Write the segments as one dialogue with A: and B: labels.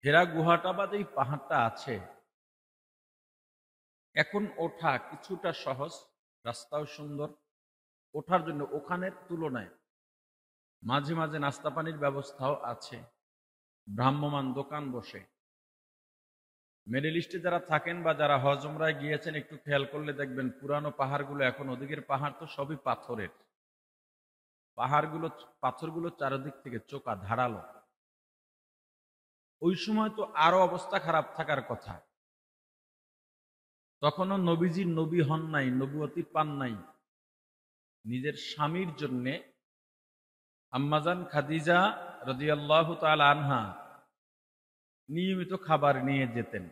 A: হেরা গুহাটা বা যেই পাহাড়টা আছে, এখন ওঠা কিছুটা সহজ, রাস্তাও সুন্দর। ওঠার জন্য ওখানের তুলনায় মাঝে মাঝে নাস্তা পানির ব্যবস্থাও আছে, ভ্রাম্যমান দোকান বসে। মিডল ইস্টে যারা থাকেন বা যারা হজ উমরায় গিয়েছেন একটু খেয়াল করলে দেখবেন পুরানো পাহাড়গুলো, এখন ওদিকের পাহাড় তো সবই পাথরের। পাথরগুলো চারিদিক থেকে চোকা ধারালো। ওই সময় তো আরো অবস্থা খারাপ থাকার কথা। তখনও নবীজির নবী হন নাই, নবুয়তি পান নাই। নিজের স্বামীর জন্যে আম্মাজান খাদিজা রাদিয়াল্লাহু তাআলা আনহা নিয়মিত খাবার নিয়ে যেতেন।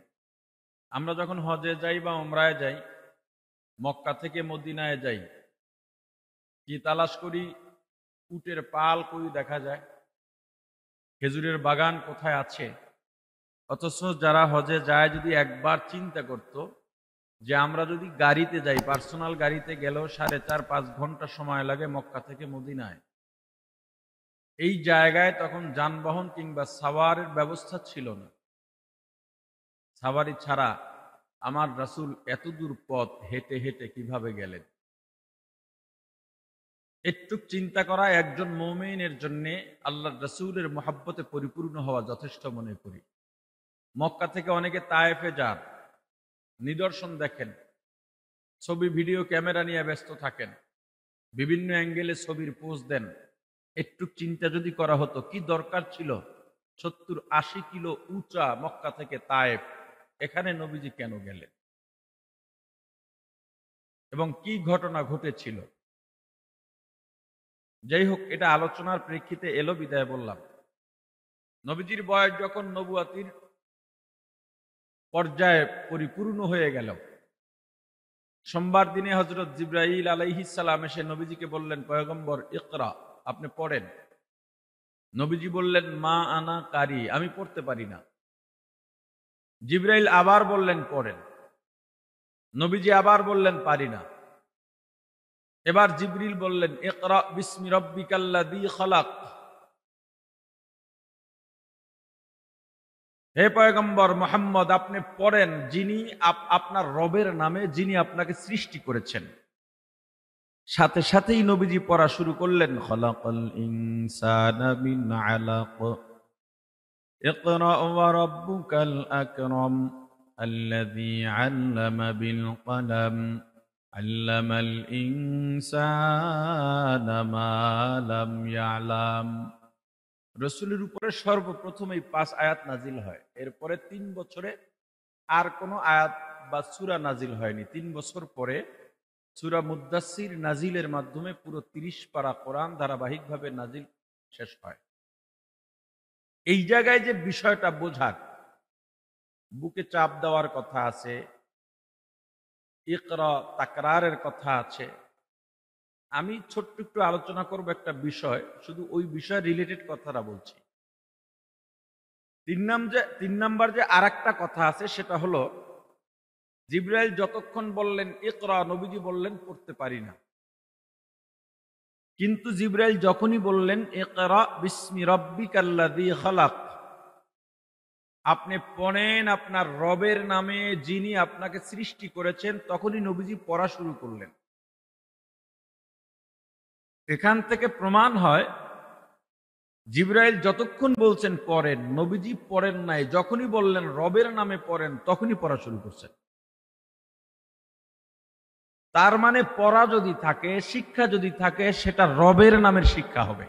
A: আমরা যখন হজে যাই বা উমরায় যাই, মক্কা থেকে মদিনায় যাই, কি তালাশ করি? উটের পাল কই দেখা যায়, খেজুরের বাগান কোথায় আছে। অথচ যারা হজে যায় যদি একবার চিন্তা করত যে আমরা যদি গাড়িতে যাই, পার্সোনাল গাড়িতে গেলেও 4.5-5 ঘন্টা সময় লাগে মক্কা থেকে মদিনায়। এই জায়গায় তখন যানবাহন কিংবা সাওয়ারের ব্যবস্থা ছিল না। সাওয়ারি ছাড়া আমার রাসূল এত দূর পথ হেঁটে হেঁটে কিভাবে গেলেন? একটু চিন্তা করা একজন মুমিনের জন্য আল্লাহর রাসূলের মহব্বতে পরিপূর্ণ হওয়া যথেষ্ট মনে করি। মক্কা থেকে অনেকে তায়েফে যান, নিদর্শন দেখেন, ছবি ভিডিও ক্যামেরা নিয়ে ব্যস্ত থাকেন, বিভিন্ন অ্যাঙ্গেলে ছবির পোজ দেন। একটু চিন্তা যদি করা হতো কি দরকার ছিল 70-80 কিলো উঁচা মক্কা থেকে তায়েফ, এখানে নবীজি কেন গেলেন এবং কি ঘটনা ঘটেছিল? যাই হোক, এটা আলোচনার প্রেক্ষিতে এলো বিদায় বললাম। নবীজির বয়স যখন নবুয়াতির পর্যায়ে পরিপূর্ণ হয়ে গেল, সোমবার দিনে হযরত জিবরাইল আলাইহিস সালাম এসে নবীজিকে বললেন, পয়গম্বর ইকরা, আপনি পড়েন। নবীজি বললেন, মা আনা কারি, আমি পড়তে পারি না। জিবরাইল আবার বললেন, পড়েন। নবীজি আবার বললেন, পারি না। এবার জিবরিল বললেন, ইকরা বিসমি রাব্বিকাল্লাযী খালাক। হে পয়গম্বর মুহাম্মদ, আপনি পড়েন যিনি আপনার রবের নামে, যিনি আপনাকে সৃষ্টি করেছেন। সাথে সাথেই নবীজি পড়া শুরু করলেন, খালাকাল ইনসানা মিন আলাক, ইকরা ওয়া রাব্বুকাল আকরাম, আল্লাযী আল্লামা বিল কলম, আল্লামাল ইনসানা মা লাম ইয়ালাম। রাসূলের উপরে সর্বপ্রথম এই 5 আয়াত নাজিল হয়। এরপরে 3 বছরে আর কোনো আয়াত বা সূরা নাজিল হয়নি। 3 বছর পরে সূরা মুদ্দাসসির নাজিলের মাধ্যমে পুরো 30 পারা কোরআন ধারাবাহিকভাবে নাজিল শেষ হয়। এই জায়গায় যে বিষয়টা বোঝার, বুকে চাপ দেওয়ার কথা আছে, ইকরা তাকরারের কথা আছে। আমি ছোট্ট একটু আলোচনা করব একটা বিষয়, শুধু ওই বিষয় রিলেটেড কথাটা বলছি। 3 নাম্বার যে আরেকটা কথা আছে সেটা হলো, জিবরাইল যতক্ষণ বললেন ইকরা, নবীজি বললেন পড়তে পারি না। কিন্তু জিবরাইল যখনই বললেন ইকরা বিসমি রাব্বিকাল্লাযী খালাক, আপনি পড়েন আপনার রবের নামে যিনি আপনাকে সৃষ্টি করেছেন, তখনই নবীজি পড়া শুরু করলেন। এখান থেকে প্রমাণ হয় জিবরাইল যতক্ষণ বলছেন পড়েন, নবীজি পড়েন নাই। যখনই বললেন রবের নামে পড়েন, তখনই পড়া শুরু করছেন। তার মানে পড়া যদি থাকে, শিক্ষা যদি থাকে, সেটা রবের নামের শিক্ষা হবে।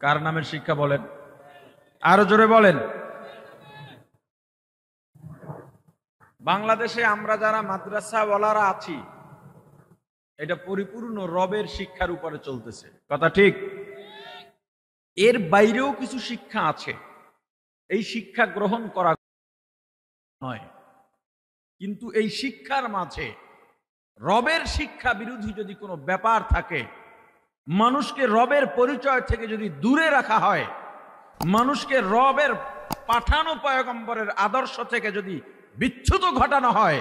A: কার নামের শিক্ষা বলেন? আরো জোরে বলেন। বাংলাদেশে আমরা যারা মাদ্রাসাওয়ালারা আছি, এটা পরিপূর্ণ রবের শিক্ষার উপরে চলতেছে, কথা ঠিক? এর বাইরেও কিছু শিক্ষা আছে, এই শিক্ষা গ্রহণ করা নয়। কিন্তু এই শিক্ষার মাঝে রবের শিক্ষা বিরোধী যদি কোনো ব্যাপার থাকে, মানুষকে রবের পরিচয় থেকে যদি দূরে রাখা হয়, মানুষকে রবের পাঠানো পয়গম্বরের আদর্শ থেকে যদি বিচ্যুত ঘটানো হয়,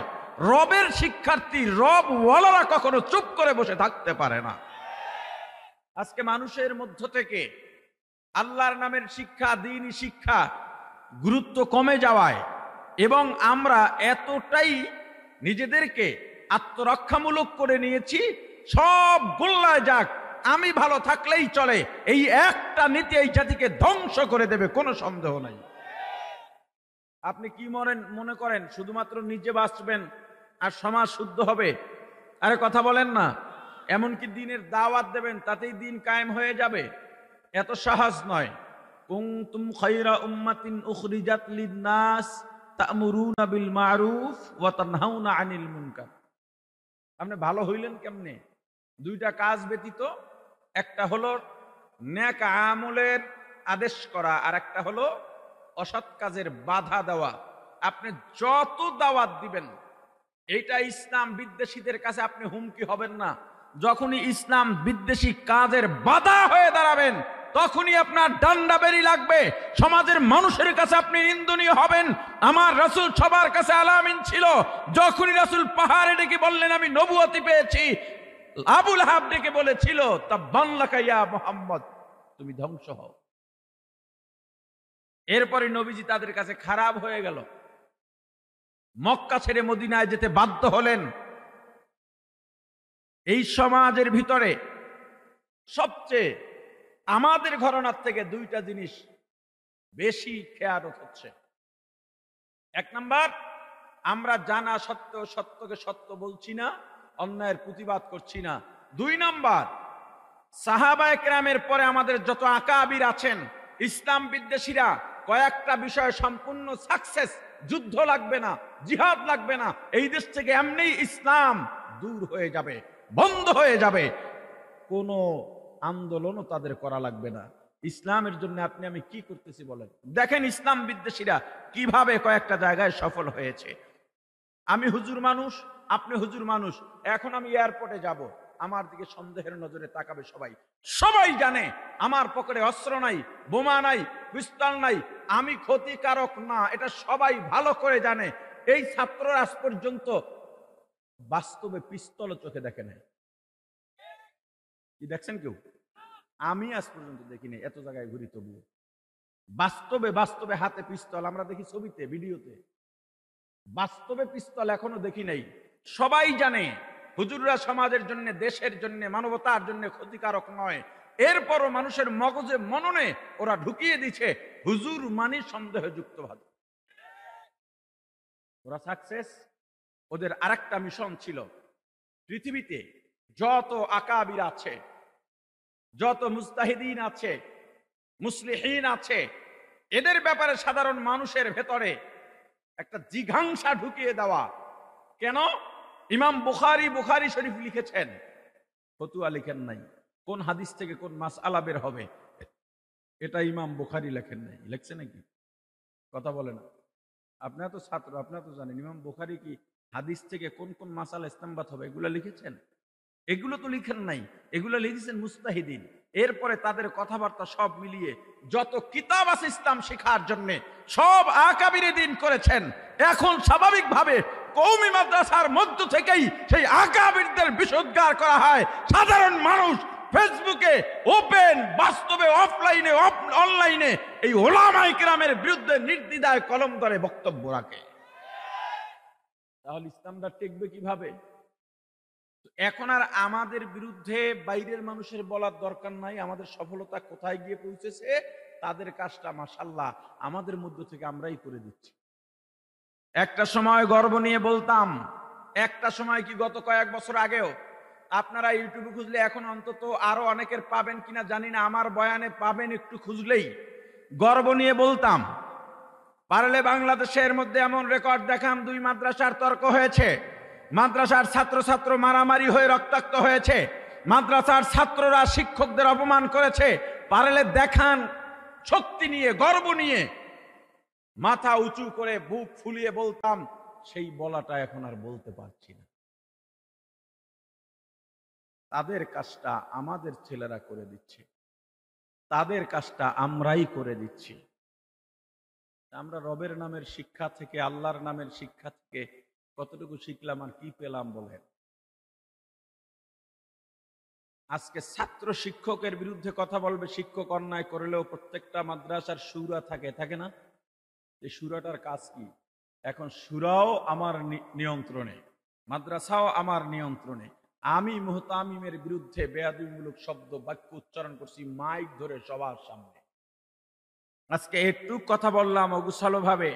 A: রবের শিক্ষার্থী রব ওয়ালারা কখনো চুপ করে বসে থাকতে পারে না। আজকে মানুষের মধ্য থেকে আল্লাহর নামের শিক্ষা, দ্বীনি শিক্ষা গুরুত্ব কমে যাওয়ায় এবং আমরা এতটাই নিজেদেরকে আত্মরক্ষামূলক করে নিয়েছি, সব গোল্লায় যাক, আমি ভালো থাকলেই চলে, এই একটা নীতি এই জাতিকে ধ্বংস করে দেবে, কোনো সন্দেহ নাই। আপনি কি মনে করেন শুধুমাত্র নিজে বাঁচবেন আর সমাজ শুদ্ধ হবে? আরে কথা বলেন না। এমনকি দিনের দাওয়াত দেবেন, তাতেই দিন কায়েম হয়ে যাবে? এত সহজ নয়। কুনতুম খায়রা উম্মাতিন উখরিজাত লিন-নাস তা'মুরুনা বিল মা'রুফ ওয়া তানহাউনা আনিল মুনকার। আপনি ভালো হইলেন কেমনে? দুইটা কাজ ব্যতীত। একটা হলো নেক আমলের আদেশ করা, আর একটা হলো অসৎ কাজের বাধা দেওয়া। আপনি যত দাওয়াত দিবেন, এইটা ইসলাম বিদ্বেষীদের কাছে আপনি হুমকি হবেন না। যখনই ইসলাম বিদ্বেষী কাজের বাধা হয়ে দাঁড়াবেন, তখনই আপনার ডান্ডা বেরি লাগবে। সমাজের মানুষের কাছে আপনি নিন্দনীয় হবেন। আমার রাসূল সবার কাছে আলামিন ছিল। যখনই রাসূল পাহাড়ে ডেকে বললেন আমি নবুয়তি পেয়েছি, আবু লাহাব ডেকে বলেছিল তাব্বান লাকা ইয়া মুহাম্মদ, তুমি ধ্বংস হও। এরপরে নবীজি তাদের কাছে খারাপ হয়ে গেল, মক্কা ছেড়ে মদিনায় যেতে বাধ্য হলেন। এই সমাজের ভিতরে সবচেয়ে আমাদের ঘরানার থেকে দুইটা জিনিস বেশি খেয়ানত হচ্ছে। এক নাম্বার, আমরা জানা সত্ত্বেও সত্যকে সত্য বলছি না, অন্যায়ের প্রতিবাদ করছি না। দুই নাম্বার, সাহাবায়ে কেরামের পরে আমাদের যত আকাবির আছেন, ইসলাম বিদ্বেষীরা কয়েকটা বিষয়ে সম্পূর্ণ সাকসেস, যুদ্ধ লাগবে না, জিহাদ লাগবে না, এই দেশ থেকে এমনিই ইসলাম দূর হয়ে যাবে, বন্ধ হয়ে যাবে, কোনো আন্দোলনও তাদের করা লাগবে না। ইসলামের জন্য আপনি আমি কি করতেছি বলেন? দেখেন ইসলাম বিদ্বেষীরা কিভাবে কয়েকটা জায়গায় সফল হয়েছে। আমি হুজুর মানুষ, আপনি হুজুর মানুষ, এখন আমি এয়ারপোর্টে যাব, আমার দিকে সন্দেহের নজরে তাকাবে সবাই। সবাই জানে আমার পকেটে অস্ত্র নাই, বোমা নাই, পিস্তল নাই, আমি ক্ষতিকারক না, এটা সবাই ভালো করে জানে। এই ছাত্ররা আজ পর্যন্ত বাস্তবে পিস্তল চোখে দেখে নাই। কি দেখছেন কেউ? আমি আজ পর্যন্ত দেখিনি, এত জায়গায় ঘুরি তবুও বাস্তবে বাস্তবে হাতে পিস্তল আমরা দেখি ছবিতে, ভিডিওতে, বাস্তবে পিস্তল এখনো দেখি নাই। সবাই জানে হুজুররা সমাজের জন্য, দেশের জন্য, মানবতার জন্য ক্ষতিকারক নয়। এরপরও মানুষের মগজে মননে ওরা ঢুকিয়ে দিচ্ছে হুজুর মানে সন্দেহযুক্ত ভাবে। ওরা সাকসেস। ওদের আরেকটা মিশন ছিল, পৃথিবীতে যত আকাবির আছে, যত মুস্তাহিদিন আছে, মুসলিহিন আছে, এদের ব্যাপারে সাধারণ মানুষের ভেতরে একটা জিঘাংসা ঢুকিয়ে দেওয়া। কেন? ইমাম বুখারী শরীফ লিখেছেন, ফতুয়া লিখেন নাই, কোন হাদিস থেকে কোন মাসআলা বের হবে এটা ইমাম বুখারী লেখেন নাই। লিখছে নাকি? কথা বলে না। আপনারা তো ছাত্র, আপনারা তো জানেন ইমাম বুখারী কি হাদিস থেকে কোন কোন মাসআলা ইস্তেমবাত হবে এগুলো লিখেছেন? এগুলো তো লিখেন নাই, এগুলো লিখেছেন মুস্তাহিদিন। এরপরে তাদের কথাবার্তা সব মিলিয়ে যত কিতাব আছে ইসলাম শেখার জন্য, সব আকাবিরে দিন করেছেন। এখন স্বাভাবিকভাবে কওমি মাদ্রাসার মধ্য থেকেই সেই আকাবিরদের বিশুদ্ধার করা হয়। সাধারণ মানুষ ফেসবুকে ওপেন, বাস্তবে অফলাইনে, অনলাইনে এই ওলামায়ে কেরামের বিরুদ্ধে নির্দ্বিধায় কলম ধরে বক্তব্য রাখে। তাহলে ইসলামটা টিকবে কিভাবে? এখন আর আমাদের বিরুদ্ধে বাইরের মানুষের বলার দরকার নাই। আমাদের সফলতা কোথায় গিয়ে পৌঁছেছে, তাদের কাজটা মাশাআল্লাহ আমাদের মধ্য থেকে আমরাই করে দিচ্ছি। একটা সময় গর্ব নিয়ে বলতাম, একটা সময় কি গত কয়েক বছর আগেও, আপনারা ইউটিউবে খুঁজলে এখন অন্তত আরো অনেকের পাবেন কিনা জানি না, আমার বয়ানে পাবেন একটু খুঁজলেই, গর্ব নিয়ে বলতাম পারলে বাংলাদেশের মধ্যে এমন রেকর্ড দেখান 2 মাদ্রাসার তর্ক হয়েছে, মাদ্রাসার ছাত্র মারামারি হয়ে রক্তাক্ত হয়েছে, মাদ্রাসার ছাত্ররা শিক্ষকদের অপমান করেছে, পারলে দেখান। শক্তি নিয়ে, গর্ব নিয়ে, মাথা উঁচু করে বুক ফুলিয়ে বলতাম। সেই বলাটা এখন আর বলতে পারছি না। তাদের কাজটা আমাদের ছেলেরা করে দিচ্ছে, তাদের কাজটা আমরাই করে দিচ্ছি। আমরা রবের নামের শিক্ষা থেকে, আল্লাহর নামের শিক্ষা থেকে কতটুকু শিখলাম আর কি পেলাম বলেন? আজকে ছাত্র শিক্ষকের বিরুদ্ধে কথা বলবে, শিক্ষক অন্যায় করলেও প্রত্যেকটা মাদ্রাসার শুরা থাকে, থাকে না? এই শুরাটার কাজ কি? এখন শুরাও আমার নিয়ন্ত্রণে, মাদ্রাসাও আমার নিয়ন্ত্রণে। আমি মুহতামিমের বিরুদ্ধে বেয়াদবিমূলক শব্দ বাক্য উচ্চারণ করছি মাইক ধরে সবার সামনে। আজকে একটু কথা বললাম অগুছালো ভাবে,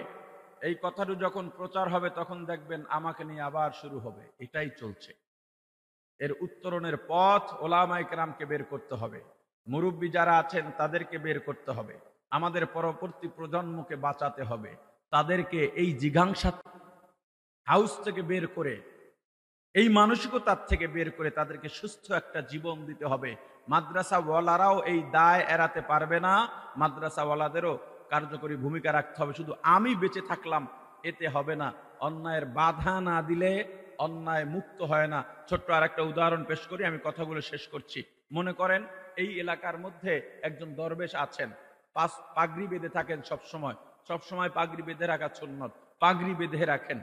A: এই কথাটা যখন প্রচার হবে তখন দেখবেন আমাকে নিয়ে আবার শুরু হবে। এটাই চলছে। এর উত্তরণের পথ ওলামায়ে কেরামকে বের করতে হবে, মুরব্বী যারা আছেন তাদেরকে বের করতে হবে, আমাদের পরবর্তী প্রজন্মকে বাঁচাতে হবে, তাদেরকে এই জিঘাংসা হাউস থেকে বের করে, এই মানসিকতার থেকে বের করে তাদেরকে সুস্থ একটা জীবন দিতে হবে। মাদ্রাসাওয়ালারাও এই দায় এড়াতে পারবে না, মাদ্রাসাওয়ালাদেরও কার্যকরী ভূমিকা রাখতে হবে। শুধু আমি বেঁচে থাকলাম এতে হবে না, অন্যায়ের বাধা না দিলে অন্যায় মুক্ত হয় না। ছোট্ট আর একটা উদাহরণ পেশ করি, আমি কথাগুলো শেষ করছি। মনে করেন এই এলাকার মধ্যে একজন দরবেশ আছেন, পাগড়ি বেঁধে থাকেন, সবসময় পাগড়ি বেঁধে রাখা সুন্নত, পাগড়ি বেঁধে রাখেন,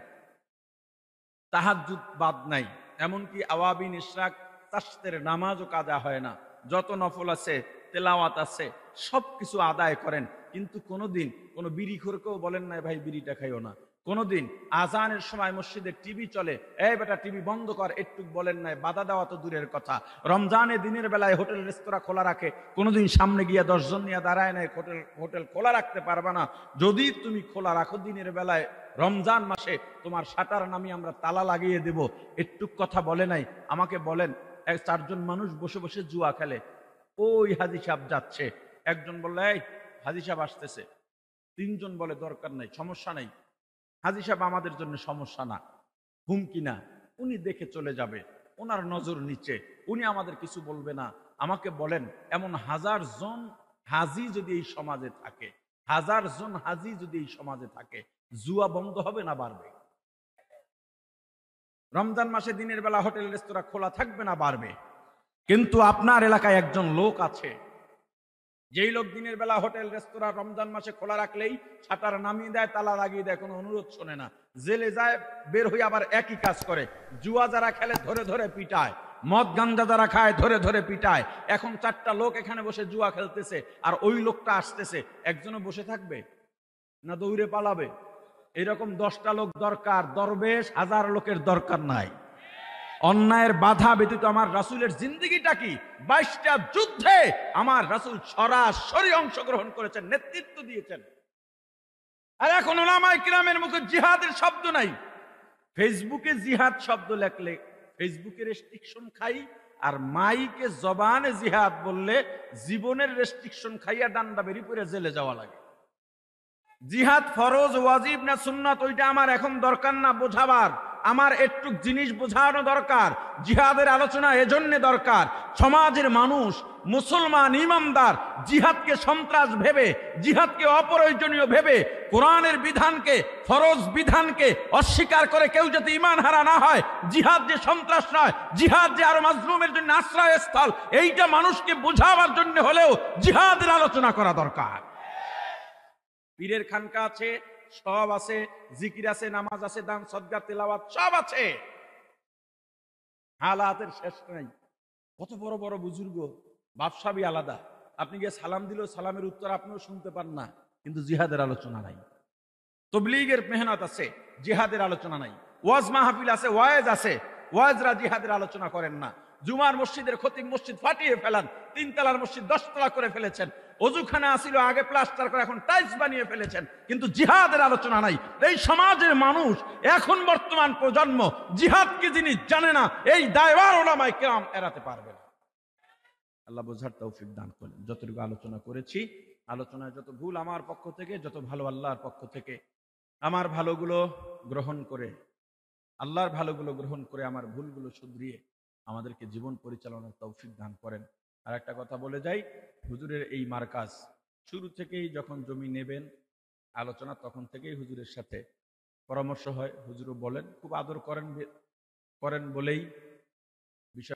A: তাহাজ্জুদ বাদ নাই, এমনকি আওয়াবিন ইশরাক তাশতের নামাজও কাজা হয় না, যত নফল আছে তেলাওয়াত আছে সবকিছু আদায় করেন, কিন্তু কোনোদিন কোনো বিড়িখোরকেও বলেন না ভাই বিড়িটা খাইও না। কোনোদিন আজানের সময় মসজিদে টিভি চলে, এই বেটা টিভি বন্ধ কর, একটু বলেন নাই। বাধা দেওয়া তো দূরের কথা, রমজানে দিনের বেলায় হোটেল রেস্তোরাঁ খোলা রাখে, কোনোদিন সামনে গিয়া 10 জন নিয়ে দাঁড়ায় নাই, হোটেল খোলা রাখতে পারবা না। যদি তুমি খোলা রাখো দিনের বেলায়, রমজান মাসে তোমার শাটার নামিয়ে আমরা তালা লাগিয়ে দেব, একটু কথা বলে নাই। আমাকে বলেন, 4জন মানুষ বসে বসে জুয়া খেলে, ওই হাজি সাহেব যাচ্ছে, একজন বললে এই হাজি সাহেব আসতেছে, 3জন বলে দরকার নাই, সমস্যা নাই, হাজি সাহেব আমাদের জন্য সমস্যা না, হুমকি না, উনি দেখে চলে যাবে, ওনার নজর নিচে, উনি আমাদের কিছু বলবে না। আমাকে বলেন, এমন 1000 জন হাজি যদি এই সমাজে থাকে, 1000 জন হাজি যদি এই সমাজে থাকে, জুয়া বন্ধ হবে না বাড়বে? রমজান মাসে দিনের বেলা হোটেল রেস্তোরাঁ খোলা থাকবে না বাড়বে? কিন্তু আপনার এলাকায় একজন লোক আছে, যেই লোক দিনের বেলা হোটেল রেস্তোরাঁ রমজান মাসে খোলা রাখলেই শাটার নামিয়ে দেয়, তালা লাগিয়ে দেয়, কোনো অনুরোধ শোনে না, জেলে যায়, বের হয়ে আবার একই কাজ করে। জুয়া যারা খেলে ধরে ধরে পিটায়, মদ গাঞ্জা যারা খায় ধরে ধরে পিটায়। এখন 4টা লোক এখানে বসে জুয়া খেলতেছে, আর ওই লোকটা আসতেছে, একজনও বসে থাকবে না দৌড়ে পালাবে? এরকম 10টা লোক দরকার, দরবেশ 1000 লোকের দরকার নাই। অন্যায়ের বাধা ব্যতীত আমার রাসূলের জিন্দেগিটা কি? 22টা যুদ্ধে আমার রাসূল সরাসরি অংশগ্রহণ করেছেন, নেতৃত্ব দিয়েছেন। আর এখন উলামায়ে কিরামের মুখে জিহাদের শব্দ নাই। ফেসবুকে জিহাদ শব্দ লেখলে ফেসবুকে রেস্ট্রিকশন খাই, আর মাইকে জবানে জিহাদ বললে জীবনের রেস্ট্রিকশন খাইয়া ডান্ডা বেরি পড়ে জেলে যাওয়া লাগে। জিহাদ ফরজ ওয়াজিব না সুন্নাত ওইটা আমার এখন দরকার না বোঝাবার, আমার একটু জিনিস বোঝানো দরকার। জিহাদের আলোচনা এজন্য দরকার, সমাজের মানুষ, মুসলমান ইমানদার জিহাদকে সন্ত্রাস ভেবে, জিহাদকে অপ্রয়োজনীয় ভেবে, কোরআনের বিধানকে, ফরজ বিধানকে অস্বীকার করে কেউ যাতে ঈমান হারা না হয়, জিহাদ যে সন্ত্রাস নয়, জিহাদ যে আরো মাজলুমের জন্য আশ্রয়স্থল, এইটা মানুষকে বোঝাবার জন্য হলেও জিহাদের আলোচনা করা দরকার। পীরের খানকা আছে, সব আছে, জিকির আছে, নামাজ আছে, দান সদকা তেলাওয়াত সব আছে, হালাতের শেষ নাই। কত বড় বড় বুজুর্গ, বাদশাবি আলাদা, আপনি গিয়ে সালাম দিলেও সালামের উত্তর আপনিও শুনতে পান না, কিন্তু জিহাদের আলোচনা নাই। তবলিগের মেহনত আছে, জিহাদের আলোচনা নাই। ওয়াজ মাহফিল আছে, ওয়াজ আছে, ওয়াজরা জিহাদের আলোচনা করেন না। জুমার মসজিদের খতিব মসজিদ ফাটিয়ে ফেলান, 3 তলার মসজিদ 10 তলা করে ফেলেছেন। অজুখানা আসিল আগে প্লাস্টার করে এখন টাইলস বানিয়ে ফেলেছেন, কিন্তু জিহাদের আলোচনা নাই। এই সমাজের মানুষ, এখন বর্তমান প্রজন্ম জিহাদকে যিনি জানে না, এই দায়ভার উলামায়ে কেরাম এড়াতে পারবে না। আল্লাহ বোঝার তৌফিক দান করেন। যতটুকু আলোচনা করেছি, আলোচনায় যত ভুল আমার পক্ষ থেকে, যত ভালো আল্লাহর পক্ষ থেকে। আমার ভালোগুলো গ্রহণ করে, আল্লাহর ভালোগুলো গ্রহণ করে আমার ভুলগুলো শুধরিয়ে আমাদেরকে জীবন পরিচালনার তৌফিক দান করেন। আর একটা কথা বলে যাই, হুজুরের এই মার্কাজ শুরু থেকেই যখন জমি নেবেন আলোচনা, তখন থেকেই হুজুরের সাথে পরামর্শ হয়, হুজুরও বলেন, খুব আদর করেন বলেই বিষয়